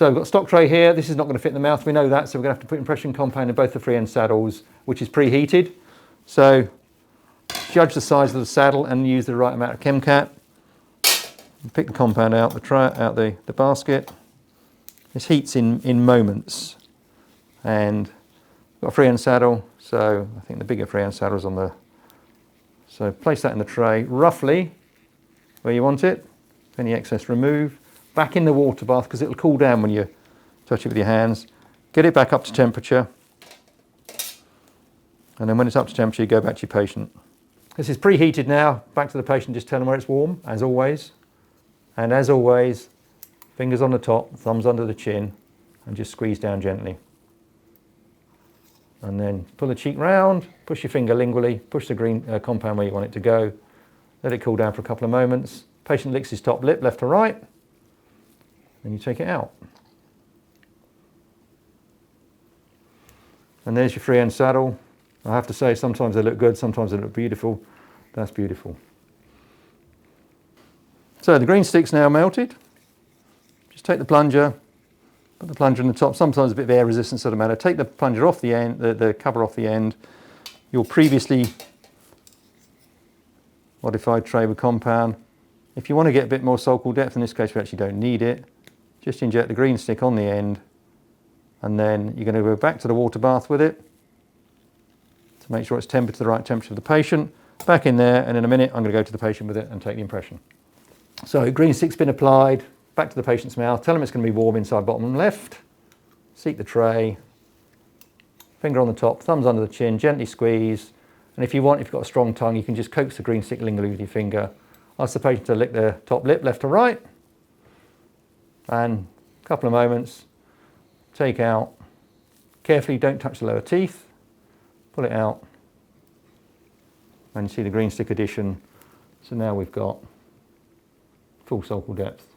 So we've got a stock tray here. This is not going to fit in the mouth, we know that, so we're going to have to put impression compound in both the free end saddles, which is preheated. So judge the size of the saddle and use the right amount of ChemCat. Pick the compound out the basket. This heats in moments. And we've got a free end saddle, so I think the bigger free end saddle is on the... So place that in the tray, roughly where you want it. Any excess remove. Back in the water bath because it'll cool down when you touch it with your hands. Get it back up to temperature. And then when it's up to temperature, you go back to your patient. This is preheated now. Back to the patient, just tell them where it's warm, as always. And as always, fingers on the top, thumbs under the chin, and just squeeze down gently. And then pull the cheek round, push your finger lingually, push the green compound where you want it to go. Let it cool down for a couple of moments. Patient licks his top lip, left to right. Then you take it out. And there's your free end saddle. I have to say, sometimes they look good, sometimes they look beautiful. That's beautiful. So the green stick's now melted. Just take the plunger, put the plunger in the top. Sometimes a bit of air resistance doesn't matter. Take the plunger off the end, the cover off the end. Your previously modified tray with compound. If you want to get a bit more sulcal depth, in this case we actually don't need it. Just inject the green stick on the end, and then you're going to go back to the water bath with it to make sure it's tempered to the right temperature of the patient. Back in there, and in a minute I'm going to go to the patient with it and take the impression. So green stick's been applied, back to the patient's mouth. Tell them it's going to be warm inside bottom and left. Seat the tray, finger on the top, thumbs under the chin, gently squeeze. And if you want, if you've got a strong tongue, you can just coax the green stick lingually with your finger. Ask the patient to lick their top lip, left to right. And a couple of moments, take out. Carefully, don't touch the lower teeth. Pull it out. And you see the green stick addition. So now we've got full sulcal depth.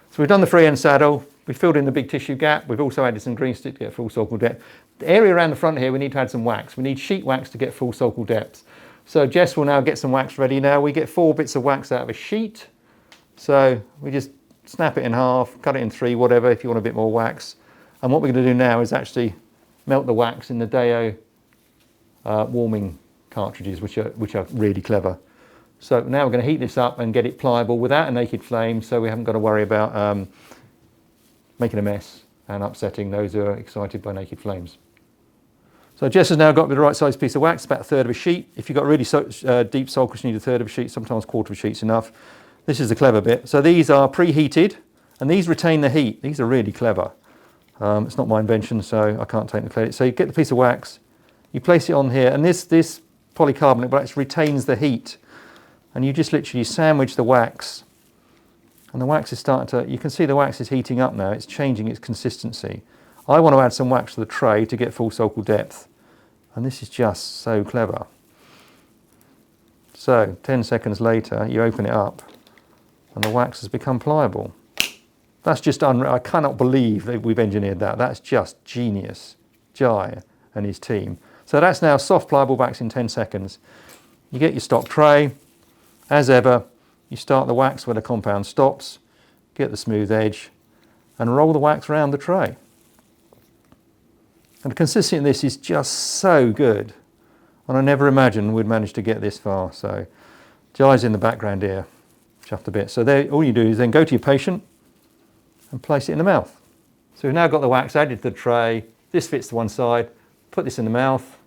So we've done the free end saddle. We've filled in the big tissue gap. We've also added some green stick to get full sulcal depth. The area around the front here, we need to add some wax. We need sheet wax to get full sulcal depth. So Jess will now get some wax ready now. We get 4 bits of wax out of a sheet. So we just snap it in half, cut it in 3, whatever, if you want a bit more wax. And what we're going to do now is actually melt the wax in the Deo warming cartridges, which are really clever. So now we're going to heat this up and get it pliable without a naked flame, so we haven't got to worry about making a mess and upsetting those who are excited by naked flames. So Jess has now got the right size piece of wax, about 1/3 of a sheet. If you've got really deep sulcus, you need 1/3 of a sheet, sometimes 1/4 of a sheet's enough. This is the clever bit. So these are preheated, and these retain the heat. These are really clever. It's not my invention, so I can't take the credit. So you get the piece of wax, you place it on here, and this polycarbonate wax retains the heat. And you just literally sandwich the wax, and the wax is starting to, you can see the wax is heating up now, it's changing its consistency. I want to add some wax to the tray to get full sulcal depth, and this is just so clever. So 10 seconds later, you open it up, and the wax has become pliable. That's just unreal. I cannot believe that we've engineered that. That's just genius. Jai and his team. So that's now soft pliable wax in 10 seconds. You get your stock tray. As ever, you start the wax where the compound stops, get the smooth edge, and roll the wax around the tray. And the consistency in this is just so good. And I never imagined we'd manage to get this far. So Jai's in the background here, chuffed a bit. So there, all you do is then go to your patient and place it in the mouth. So we've now got the wax added to the tray. This fits to one side. Put this in the mouth,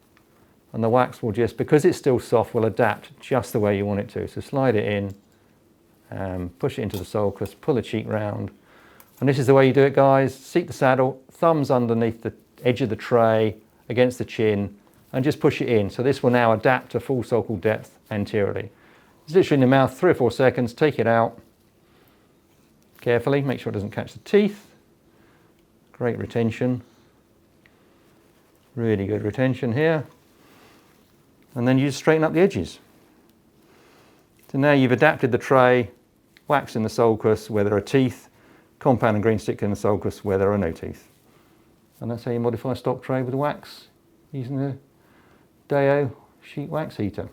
and the wax will just, because it's still soft, will adapt just the way you want it to. So slide it in, push it into the sulcus, pull the cheek round. And this is the way you do it, guys. Seat the saddle, thumbs underneath the edge of the tray, against the chin, and just push it in. So this will now adapt to full sulcal depth anteriorly. It's literally in the mouth, 3 or 4 seconds, take it out. Carefully, make sure it doesn't catch the teeth. Great retention. Really good retention here. And then you just straighten up the edges. So now you've adapted the tray, wax in the sulcus where there are teeth, compound and green stick in the sulcus where there are no teeth. And that's how you modify a stock tray with wax using the Deo sheet wax heater.